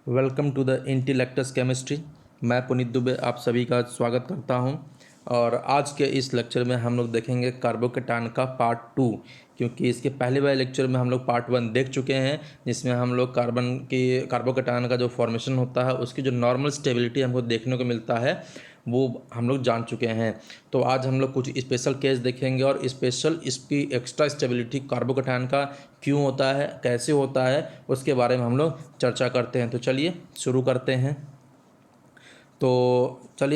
Welcome to the Intellectus chemistry. मैं पुनीत दुबे आप सभी का स्वागत करता हूं। और आज के इस लेक्चर में हम लोग देखेंगे कार्बोकेटान का पार्ट 2, क्योंकि इसके पहले वाले लेक्चर में हम लोग पार्ट 1 देख चुके हैं, जिसमें हम लोग कार्बोकेटान का जो फॉर्मेशन होता है उसकी जो नॉर्मल स्टेबिलिटी हमको देखने को मिलता है वो हम लोग जान चुके हैं। तो आज हम लोग कुछ स्पेशल केस देखेंगे और स्पेशल इसकी एक्स्ट्रा स्टेबिलिटी कार्बोकेटान का क्यों होता है, कैसे होता है, उसके बारे में हम लोग चर्चा करते हैं। तो चलिए शुरू करते हैं।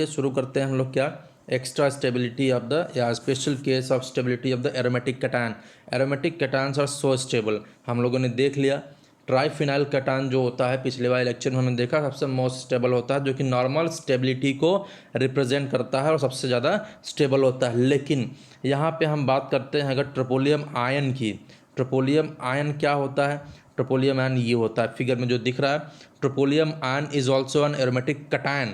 शुरू करते हैं हम लोग क्या एक्स्ट्रा स्टेबिलिटी ऑफ द या special case of stability of the aromatic cation. Aromatic cations are so stable. हम लोगों ने देख लिया ट्राइफिनाइल कैटान जो होता है, पिछले वाले लेक्चर में हमने देखा सबसे मोस्ट स्टेबल होता है, जो कि नॉर्मल स्टेबिलिटी को रिप्रेजेंट करता है और सबसे ज़्यादा स्टेबल होता है। लेकिन यहाँ पे हम बात करते हैं अगर ट्रोपोलियम आयन की। ट्रोपोलियम आयन क्या होता है? ट्रोपोलियम आयन ये होता है फिगर में जो दिख रहा है। Tropylium ion is also an aromatic cation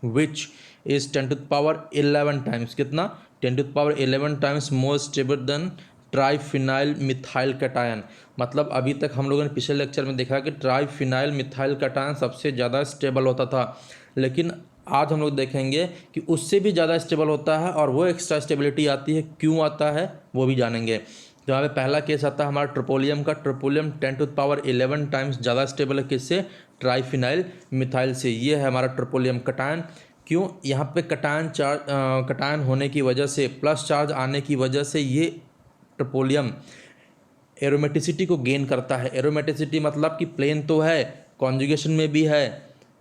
which is 10⁻11 times, कितना 10⁻11 times more stable than triphenyl methyl cation. मतलब अभी तक हम लोगों ने पिछले लेक्चर में देखा कि ट्राइफिनाइल मिथाइल कैटायन सबसे ज़्यादा स्टेबल होता था, लेकिन आज हम लोग देखेंगे कि उससे भी ज़्यादा स्टेबल होता है और वो एक्स्ट्रा स्टेबिलिटी आती है। क्यों आता है वो भी जानेंगे। तो यहाँ पे पहला केस आता है हमारा ट्रोपोलियम का। ट्रोपोलियम 10⁻11 टाइम्स ज़्यादा स्टेबल है किससे? ट्राइफिनाइल मिथाइल से। ये है हमारा ट्रोपोलियम कैटायन। क्यों? यहाँ पे कैटायन होने की वजह से, प्लस चार्ज आने की वजह से ये ट्रोपोलियम एरोमेटिसिटी को गेन करता है। एरोमेटिसिटी मतलब कि प्लेन तो है, कॉन्जुगेशन में भी है।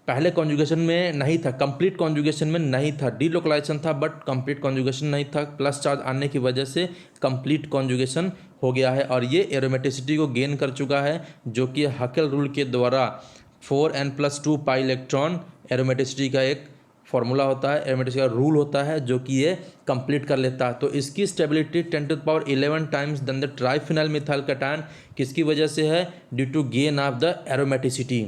पहले कॉन्जुगेशन में नहीं था, कंप्लीट कॉन्जुगेशन में नहीं था, डीलोकलाइजेशन था बट कंप्लीट कॉन्जुगेशन नहीं था। प्लस चार्ज आने की वजह से कंप्लीट कॉन्जुगेशन हो गया है और ये एरोमेटिसिटी को गेन कर चुका है, जो कि हकेल रूल के द्वारा 4n+2 पाई इलेक्ट्रॉन एरोमेटिसिटी का एक फॉर्मूला होता है, एरोमेटिसिटी का रूल होता है, जो कि ये कंप्लीट कर लेता है। तो इसकी stability 10⁻11 times than the triphenyl methyl cation किसकी वजह से है? Due to gain of the aromaticity.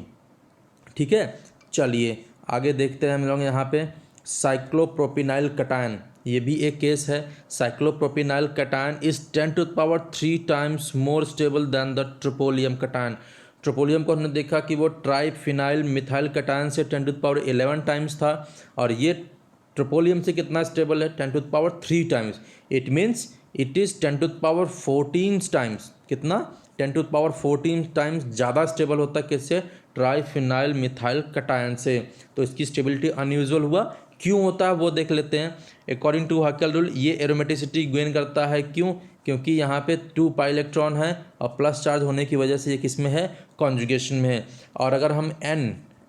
ठीक है, चलिए आगे देखते हैं हम लोग। यहाँ पे साइक्लोप्रोपिनाइल कैटायन, ये भी एक केस है। Cyclopropenyl cation is 10⁻3 times more stable than the tropylium cation. Tropylium को हमने देखा कि वो ट्राइफिनाइल मिथाइल कैटायन से 10⁻11 टाइम्स था और ये ट्रोपोलियम से कितना स्टेबल है? 10⁻3 times. It means it is 10⁻14 times. कितना? 10⁻14 टाइम्स ज़्यादा स्टेबल होता है किससे? ट्राइफिनाइल मिथाइल कैटायन से। तो इसकी स्टेबिलिटी अनयूजुअल हुआ। क्यों होता है वो देख लेते हैं। अकॉर्डिंग टू हकेल रूल ये एरोमेटिसिटी गेन करता है। क्यों? क्योंकि यहाँ पे 2 पाई इलेक्ट्रॉन है और प्लस चार्ज होने की वजह से ये किस में है? कॉन्जुगेशन में है। और अगर हम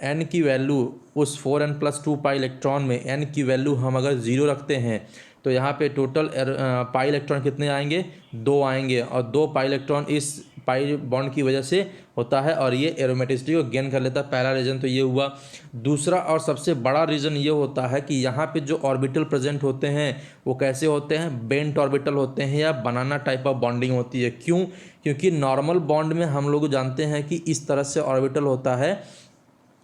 n की वैल्यू उस 4n+2 पाई इलेक्ट्रॉन में n की वैल्यू हम अगर 0 रखते हैं तो यहाँ पे टोटल पाई इलेक्ट्रॉन कितने आएंगे? 2 आएंगे और 2 पाई इलेक्ट्रॉन इस पाई बॉन्ड की वजह से होता है और ये एरोमेटिसिटी को गेन कर लेता है। पहला रीज़न तो ये हुआ। दूसरा और सबसे बड़ा रीज़न ये होता है कि यहाँ पे जो ऑर्बिटल प्रेजेंट होते हैं वो कैसे होते हैं? बेंट ऑर्बिटल होते हैं या बनाना टाइप ऑफ बॉन्डिंग होती है। क्यों? क्योंकि नॉर्मल बॉन्ड में हम लोग जानते हैं कि इस तरह से ऑर्बिटल होता है,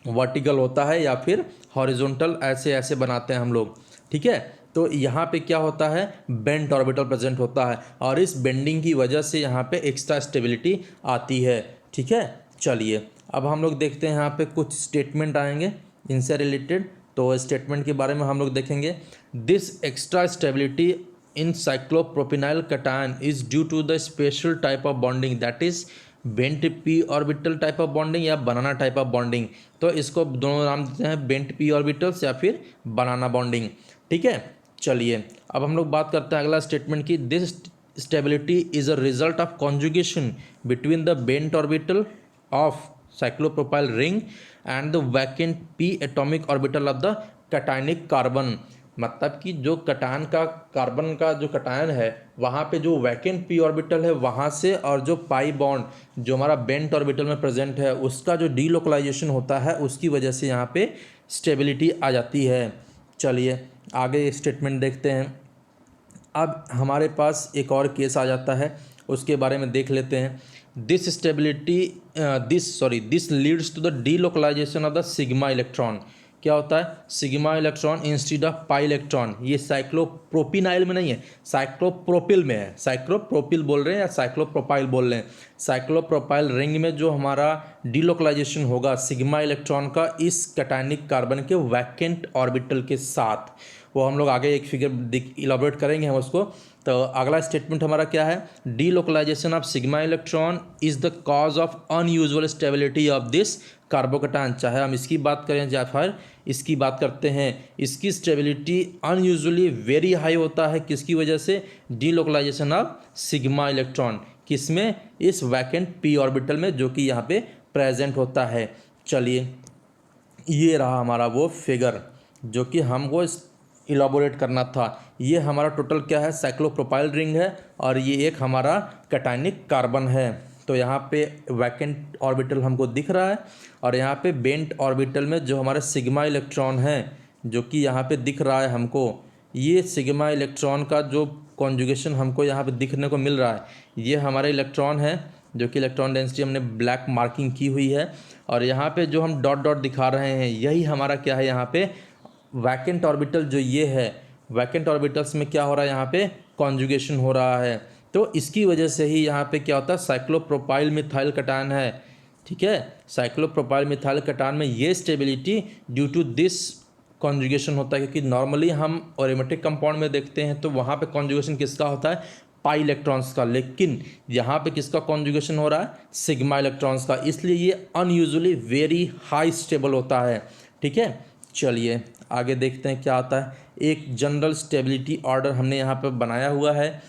वर्टिकल होता है या फिर हॉरिजॉन्टल, ऐसे ऐसे बनाते हैं हम लोग। ठीक है, तो यहाँ पे क्या होता है? बेंट ऑर्बिटल प्रेजेंट होता है और इस बेंडिंग की वजह से यहाँ पे एक्स्ट्रा स्टेबिलिटी आती है। ठीक है, चलिए अब हम लोग देखते हैं यहाँ पे कुछ स्टेटमेंट आएंगे इनसे रिलेटेड। तो स्टेटमेंट के बारे में हम लोग देखेंगे। This extra stability in cyclopropenyl cation is due to the special type of bonding that is bent P orbital type of bonding या बनाना टाइप ऑफ बॉन्डिंग। तो इसको दोनों नाम देते हैं, बेंट पी ऑर्बिटल्स या फिर बनाना बॉन्डिंग। ठीक है, चलिए अब हम लोग बात करते हैं अगला स्टेटमेंट की। This stability is a result of conjugation between the bent orbital of cyclopropyl ring and the vacant P atomic orbital of the cationic carbon. मतलब कि जो कैटायन का, कार्बन का जो कैटायन है वहाँ पे जो वैकेंट पी ऑर्बिटल है वहाँ से, और जो पाई बॉन्ड जो हमारा बेंट ऑर्बिटल में प्रेजेंट है उसका जो डीलोकलाइजेशन होता है उसकी वजह से यहाँ पे स्टेबिलिटी आ जाती है। चलिए आगे स्टेटमेंट देखते हैं। अब हमारे पास एक और केस आ जाता है, उसके बारे में देख लेते हैं। This leads to the delocalization of the sigma electron. क्या होता है, sigma electron instead of pi electron. ये साइक्लोप्रोपिनाइल में नहीं है, साइक्लोप्रोपिल में है। साइक्लोप्रोपिल बोल रहे हैं या साइक्लोप्रोपाइल बोल रहे हैं। साइक्लोप्रोपाइल रिंग में जो हमारा डिलोकलाइजेशन होगा सिग्मा इलेक्ट्रॉन का इस कैटायनिक कार्बन के वैकेंट ऑर्बिटल के साथ, वो हम लोग आगे एक फिगर इलाबोरेट करेंगे हम उसको। तो अगला स्टेटमेंट हमारा क्या है, delocalization of sigma electron is the cause of unusual stability of this carbocation. चाहे हम इसकी बात करें या फिर इसकी बात करते हैं, इसकी स्टेबिलिटी अनयूजुअली वेरी हाई होता है। किसकी वजह से, डीलोकलाइजेशन ऑफ सिग्मा इलेक्ट्रॉन, किसमें, इस वैकेंट पी ऑर्बिटल में जो कि यहाँ पे प्रेजेंट होता है। चलिए ये रहा हमारा वो फिगर जो कि हमको इलाबोरेट करना था। ये हमारा टोटल क्या है, साइक्लोप्रोपाइल रिंग है और ये एक हमारा कैटायनिक कार्बन है। तो यहाँ पे वैकेंट ऑर्बिटल हमको दिख रहा है और यहाँ पे बेंट ऑर्बिटल में जो हमारे सिग्मा इलेक्ट्रॉन है जो कि यहाँ पे दिख रहा है हमको, ये सिग्मा इलेक्ट्रॉन का जो कॉन्जुगेशन हमको यहाँ पे दिखने को मिल रहा है, ये हमारा इलेक्ट्रॉन है जो कि इलेक्ट्रॉन डेंसिटी हमने ब्लैक मार्किंग की हुई है। और यहाँ पे जो हम डॉट डॉट दिखा रहे हैं यही हमारा क्या है, यहाँ पे वैकेंट ऑर्बिटल जो ये है, वैकेंट ऑर्बिटल्स में क्या हो रहा है, यहाँ पे कॉन्जुगेशन हो रहा है। तो इसकी वजह से ही यहाँ पे क्या होता है, साइक्लोप्रोपाइल मिथाइल कैटायन है। ठीक है, साइक्लोप्रोपाइल मिथाइल कैटायन में ये stability due to this conjugation होता है, क्योंकि नॉर्मली हम एरोमेटिक कंपाउंड में देखते हैं तो वहाँ पे कॉन्जुगेशन किसका होता है, पाई इलेक्ट्रॉन्स का, लेकिन यहाँ पे किसका कॉन्जुगेशन हो रहा है, सिग्मा इलेक्ट्रॉन्स का, इसलिए ये अनयूजुअली वेरी हाई स्टेबल होता है। ठीक है, चलिए आगे देखते हैं क्या आता है। एक जनरल स्टेबिलिटी ऑर्डर हमने यहाँ पे बनाया हुआ है।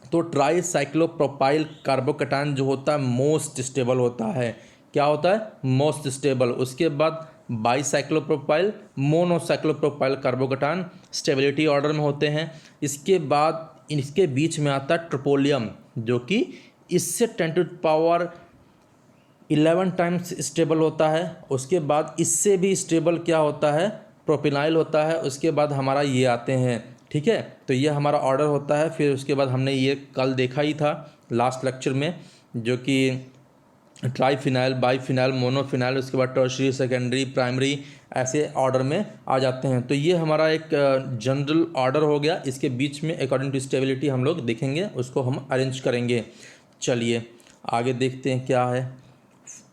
तो ट्राई साइक्लोप्रोपाइल कार्बोकैटायन जो होता है मोस्ट स्टेबल होता है। क्या होता है, मोस्ट स्टेबल। उसके बाद bicyclopropyl, monocyclopropyl carbocation stability order में होते हैं। इसके बाद इसके बीच में आता है ट्रोपोलियम जो कि इससे 10⁻11 टाइम्स स्टेबल होता है। उसके बाद इससे भी स्टेबल क्या होता है, प्रोपिनाइल होता है। उसके बाद हमारा ये आते हैं। ठीक है, तो ये हमारा ऑर्डर होता है। फिर उसके बाद हमने ये कल देखा ही था लास्ट लेक्चर में, जो कि ट्राईफिनाइल, बाईफिनाइल, मोनोफिनाइल, उसके बाद टर्शियरी, सेकेंडरी, प्राइमरी, ऐसे ऑर्डर में आ जाते हैं। तो ये हमारा एक जनरल ऑर्डर हो गया। इसके बीच में अकॉर्डिंग टू स्टेबिलिटी हम लोग देखेंगे, उसको हम अरेंज करेंगे। चलिए आगे देखते हैं क्या है,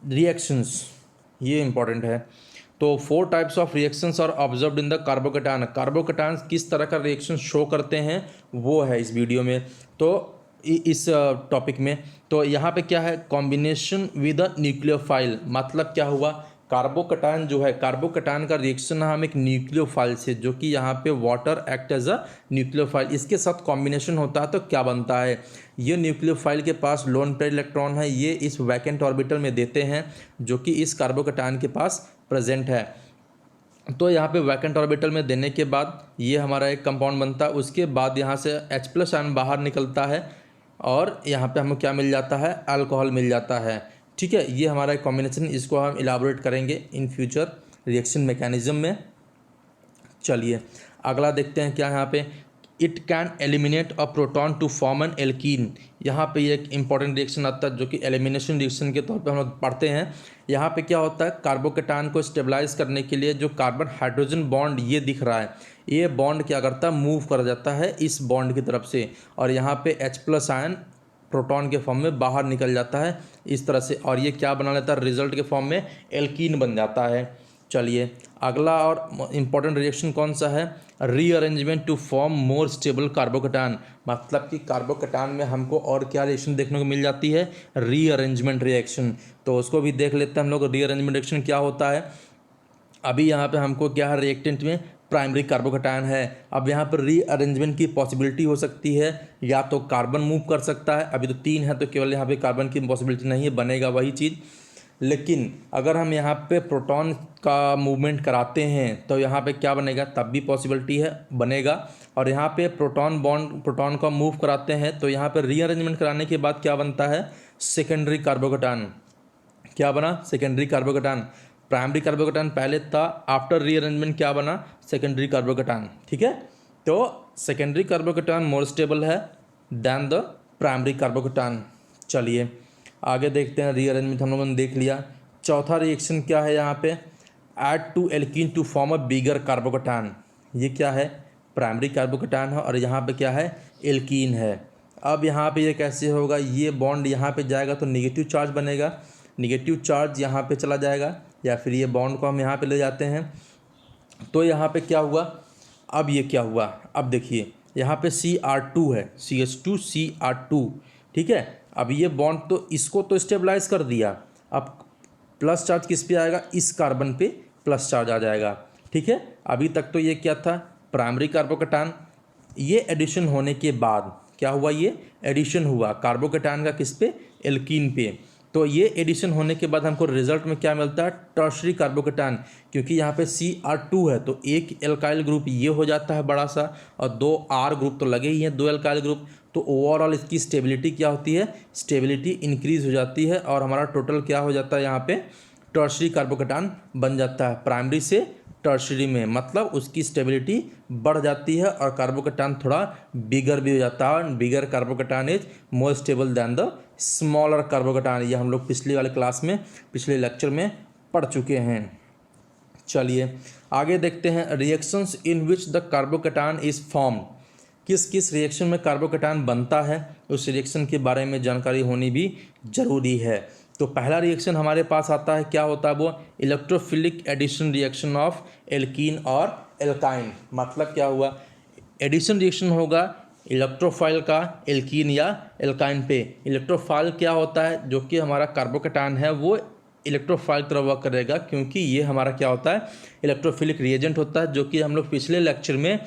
रिएक्शंस, ये इंपॉर्टेंट है। तो 4 types of reactions are observed in the carbocation. Carbocation किस तरह का रिएक्शन शो करते हैं वो है इस वीडियो में, तो इस टॉपिक में। तो यहाँ पे क्या है, कॉम्बिनेशन विद अ न्यूक्लियोफाइल। मतलब क्या हुआ, कार्बोकैटायन जो है, कार्बोकैटायन का रिएक्शन हम एक न्यूक्लियोफाइल से, जो कि यहाँ पे water act as a nucleophile, इसके साथ कॉम्बिनेशन होता है तो क्या बनता है, ये न्यूक्लियोफाइल के पास लोन पेयर इलेक्ट्रॉन है, ये इस वैकेंट ऑर्बिटल में देते हैं जो कि इस कार्बोकैटायन के पास प्रेजेंट है। तो यहाँ पे वैकेंट ऑर्बिटल में देने के बाद ये हमारा एक कंपाउंड बनता है। उसके बाद यहाँ से H+ आयन बाहर निकलता है और यहाँ पे हमें क्या मिल जाता है, अल्कोहल मिल जाता है। ठीक है, ये हमारा एक कॉम्बिनेशन, इसको हम इलाबोरेट करेंगे इन फ्यूचर रिएक्शन मैकेनिज्म में। चलिए अगला देखते हैं क्या यहाँ पे, it can eliminate a proton to form an alkene. यहाँ पे एक इंपॉर्टेंट रिएक्शन आता है जो कि एलिमिनेशन रिएक्शन के तौर पे हम लोग पढ़ते हैं। यहाँ पे क्या होता है, कार्बोकैटायन को स्टेबलाइज करने के लिए जो कार्बन हाइड्रोजन बॉन्ड ये दिख रहा है, ये बॉन्ड क्या करता है, मूव कर जाता है इस बॉन्ड की तरफ से, और यहाँ पे H+ आयन प्रोटॉन के फॉर्म में बाहर निकल जाता है इस तरह से, और ये क्या बना लेता है, रिजल्ट के फॉर्म में एल्कीन बन जाता है। चलिए अगला और इम्पॉर्टेंट रिएक्शन कौन सा है, rearrangement to form more stable carbocation. मतलब कि कार्बोकैटायन में हमको और क्या रिएक्शन देखने को मिल जाती है, रीअरेंजमेंट रिएक्शन। तो उसको भी देख लेते हैं हम लोग, रीअरेंजमेंट रिएक्शन क्या होता है। अभी यहाँ पे हमको क्या है, रिएक्टेंट में प्राइमरी कार्बोकैटायन है। अब यहाँ पर रीअरेंजमेंट की पॉसिबिलिटी हो सकती है, या तो कार्बन मूव कर सकता है, अभी तो 3 है तो केवल यहाँ पे कार्बन की पॉसिबिलिटी नहीं है, बनेगा वही चीज़। लेकिन अगर हम यहाँ पे प्रोटॉन का मूवमेंट कराते हैं तो यहाँ पे क्या बनेगा, तब भी पॉसिबिलिटी है, बनेगा। और यहाँ पे प्रोटॉन बॉन्ड, प्रोटॉन का मूव कराते हैं तो यहाँ पे रीअरेंजमेंट कराने के बाद क्या बनता है, सेकेंडरी कार्बोकैटायन। क्या बना, सेकेंडरी कार्बोकैटायन। प्राइमरी कार्बोकैटायन पहले था, आफ्टर रीअरेंजमेंट क्या बना, सेकेंडरी कार्बोकैटायन। ठीक है, तो सेकेंडरी कार्बोकैटायन मोर स्टेबल है दैन द प्राइमरी कार्बोकैटायन। चलिए आगे देखते हैं, रीअरेंजमेंट हम लोगों ने देख लिया। चौथा रिएक्शन क्या है यहाँ पे, add to alkene to form a bigger carbocation. ये क्या है, प्राइमरी कार्बोकटान है और यहाँ पे क्या है, एल्कीन है। अब यहाँ पे ये कैसे होगा, ये बॉन्ड यहाँ पे जाएगा तो निगेटिव चार्ज बनेगा, निगेटिव चार्ज यहाँ पे चला जाएगा, या फिर ये बॉन्ड को हम यहाँ पे ले जाते हैं तो यहाँ पे क्या हुआ, अब ये क्या हुआ, अब देखिए यहाँ पे Cr2 है, CH2 Cr2, ठीक है। अब ये बॉन्ड तो इसको तो स्टेबलाइज कर दिया, अब प्लस चार्ज किस पे आएगा, इस कार्बन पे प्लस चार्ज आ जाएगा, ठीक है। अभी तक तो ये क्या था, प्राइमरी कार्बोकटान, ये एडिशन होने के बाद क्या हुआ, ये एडिशन हुआ कार्बोकटान का किस पे, एल्कीन पे। तो ये एडिशन होने के बाद हमको रिजल्ट में क्या मिलता है, टर्शरी कार्बोकटान, क्योंकि यहाँ पे Cr2 है तो एक एल्काइल ग्रुप ये हो जाता है बड़ा सा, और 2 R ग्रुप तो लगे ही हैं, 2 एल्काइल ग्रुप, तो ओवरऑल इसकी स्टेबिलिटी क्या होती है, स्टेबिलिटी इंक्रीज हो जाती है और हमारा टोटल क्या हो जाता है, यहाँ पे टर्शरी कार्बोकटान बन जाता है, प्राइमरी से टर्शरी में, मतलब उसकी स्टेबिलिटी बढ़ जाती है और कार्बोकटान थोड़ा बिगर भी हो जाता है। Bigger carbocation is more stable than the smaller carbocation, ये हम लोग पिछले वाले क्लास में, पिछले लेक्चर में पढ़ चुके हैं। चलिए आगे देखते हैं, reactions in which the carbocation is form, किस किस रिएक्शन में कार्बोकटान बनता है, उस रिएक्शन के बारे में जानकारी होनी भी जरूरी है। तो पहला रिएक्शन हमारे पास आता है, क्या होता है वो, electrophilic addition reaction of alkene और एल्काइन। मतलब क्या हुआ, एडिशन रिएक्शन होगा इलेक्ट्रोफाइल का एल्कीन या एल्काइन पे। इलेक्ट्रोफाइल क्या होता है, जो कि हमारा कार्बोकटान है वो इलेक्ट्रोफाइल तरह वर्क करेगा, क्योंकि ये हमारा क्या होता है, इलेक्ट्रोफिलिक रिएजेंट होता है, जो कि हम लोग पिछले लेक्चर में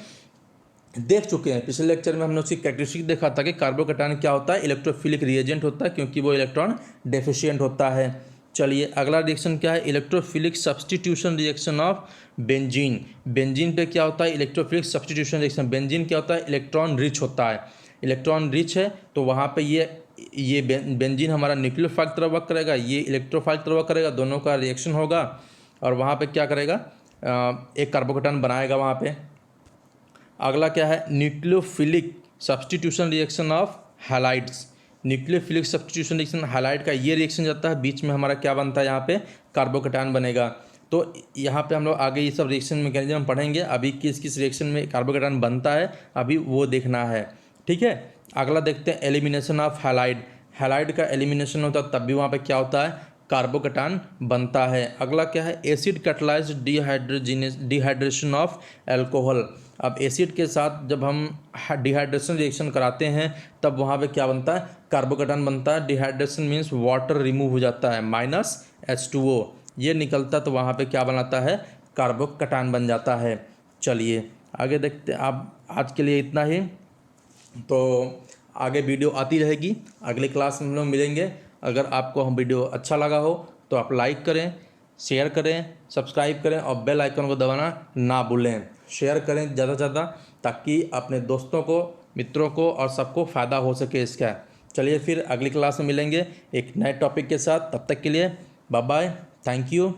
देख चुके हैं। पिछले लेक्चर में हमने उसकी कैरेक्टरिस्टिक देखा था कि कार्बोकटान क्या होता है, इलेक्ट्रोफिलिक रिएजेंट होता है, क्योंकि वो इलेक्ट्रॉन डेफिशिएंट होता है। चलिए अगला रिएक्शन क्या है, electrophilic substitution reaction of benzene. Benzene पे क्या होता है, इलेक्ट्रोफिलिक सब्सटीट्यूशन रिएक्शन। बेंजीन क्या होता है, इलेक्ट्रॉन रिच होता है, इलेक्ट्रॉन रिच है तो वहाँ पे ये बेंजीन हमारा न्यूक्लियोफाइल तरह वर्क करेगा, ये इलेक्ट्रोफाइल तरह वर्क करेगा, दोनों का रिएक्शन होगा और वहाँ पे क्या करेगा, एक कार्बोकटान बनाएगा वहाँ पे। अगला क्या है, nucleophilic substitution reaction of halides. Nucleophilic substitution reaction halide का ये रिएक्शन जाता है, बीच में हमारा क्या बनता है, यहाँ पे कार्बोकटान बनेगा। तो यहाँ पे हम लोग आगे ये सब रिएक्शन मैकेनिज्म पढ़ेंगे, अभी किस किस रिएक्शन में कार्बोकटान बनता है अभी वो देखना है, ठीक है। अगला देखते हैं, एलिमिनेशन ऑफ हैलाइड। हैलाइड का एलिमिनेशन होता है तब भी वहाँ पे क्या होता है, कार्बोकटान बनता है। अगला क्या है, acid catalysed dehydration of alcohol. अब एसिड के साथ जब हम डिहाइड्रेशन रिएक्शन कराते हैं तब वहाँ पे क्या बनता है, कार्बोकटान बनता है। डिहाइड्रेशन मीन्स वाटर रिमूव हो जाता है, -H2O ये निकलता, तो वहाँ पे क्या बनाता है, कार्बोकटान बन जाता है। चलिए आगे देखते हैं, अब आज के लिए इतना ही, तो आगे वीडियो आती रहेगी, अगले क्लास में हम लोग मिलेंगे। अगर आपको हम वीडियो अच्छा लगा हो तो आप लाइक करें, शेयर करें, सब्सक्राइब करें और बेल आइकन को दबाना ना भूलें। शेयर करें ज़्यादा से ज़्यादा, ताकि अपने दोस्तों को, मित्रों को और सबको फ़ायदा हो सके इसका। चलिए फिर अगली क्लास में मिलेंगे एक नए टॉपिक के साथ, तब तक के लिए बाय बाय, थैंक यू।